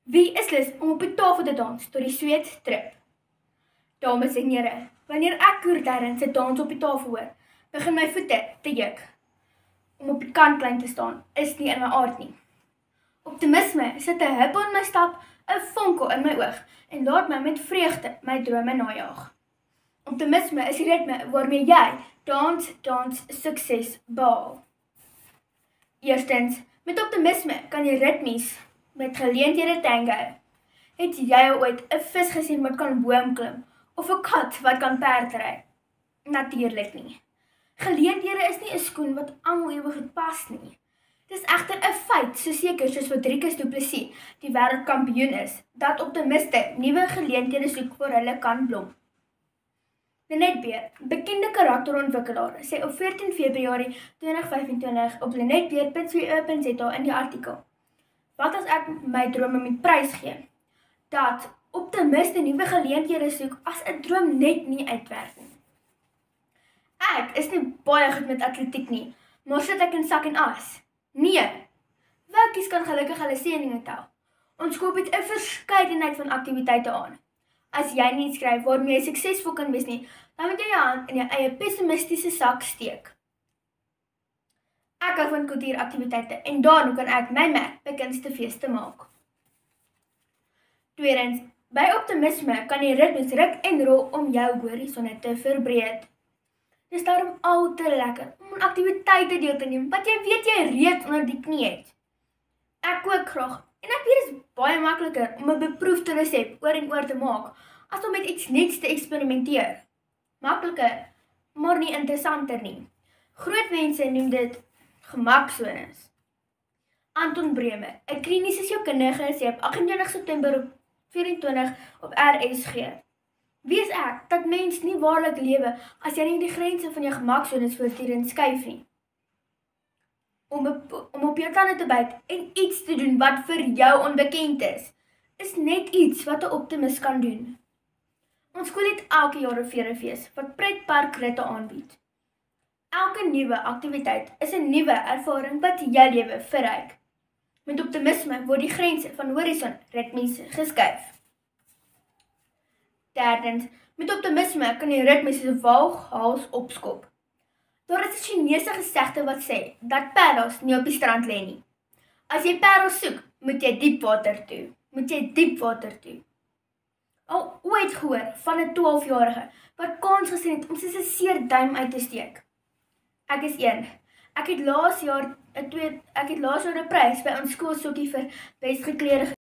Wie is lus om op die tafel te dans tot die sweet trip? Dames en here, wanneer ek Koerterren se dans op die tafel hoor, begin my voete te juk. Om op die kantlyn te staan is nie in my aard nie. Optimisme sit 'n hip in my stap, 'n vonkel in my oog en laat my met vreugde my drome najaag. Optimisme is die ritme waarmee jy dans sukses behaal. Eerstens, met optimisme kan jy ritmies met geleenthede tango. Het jy ooit 'n vis gesien wat kan boom klim of 'n kat wat kan perdry? Natuurlik nie. Geleenthede is nie 'n skoen wat almal ewig pas nie. Dis egter 'n feit, so seker soos wat Driekus Du Plessis die wêreldkampioen is, dat optimiste nuwe geleenthede soek waar hulle kan blom. Lenet Beer, bekende karakterontwikkelaar, sê op 14 Februarie 2025 op lenetbeer.co.za in die artikel: "Wat as ek my drome met prys gee? Dat optimiste nuwe geleenthede soek as 'n droom net nie uitwerk nie." Ek is nie baie goed met atletiek nie, maar sit ek in sak en as? Nee. Woukies kan gelukkig hulle seëninge tel. Ons koop het 'n verskeidenheid van aktiwiteite aan. As jy nie skryf waarmee jy suksesvol kan wees nie, dan moet jy jou hand in jou eie pessimistiese sak steek. Ek hou van kultuuraktiwiteite en daarom kan ek my merk by kunstefeeste maak. Tweedens, by optimisme kan jy ritmes ruk en rol om jou horisonne te verbreed. Dis daarom al te lekker om aan aktiwiteite deel te neem wat jy weet jy reeds onder die knie het. Ek kook graag en ek weet dit is baie makliker om 'n beproefde resep oor en oor te maak as om met iets nuuts te eksperimenteer. Makliker, maar nie interessanter nie. Groot mense noem dit gemaksones. Anton Bremer, 'n kliniese sielkundige, sê op 28 September 24 op RSG: "Wie is ek dat mens nie waarlik lewe as jy nie die grense van jou gemaksones voortdurend skuif nie? Om op jou tande te byt en iets te doen wat vir jou onbekend is net iets wat 'n optimis kan doen." Ons skool het elke jaar 'n verefees wat pretparkritte aanbied. Elke nuwe aktiwiteit is 'n nuwe ervaring wat jou lewe verryk. Met optimisme word die grense van horison ritmies geskuif. Derdens, met optimisme kan jy ritmies soos 'n waaghals opskop. Daar is 'n Chinese gesegde wat sê dat parels nie op die strand lê nie. As jy parels soek, moet jy diep water toe. Al ooit gehoor van 'n 12-jarige wat kans gesien het om soos 'n seer duim uit te steek? Ek is een. Ek het laas jaar 'n prys by ons skoolsokkie vir bes gekleurde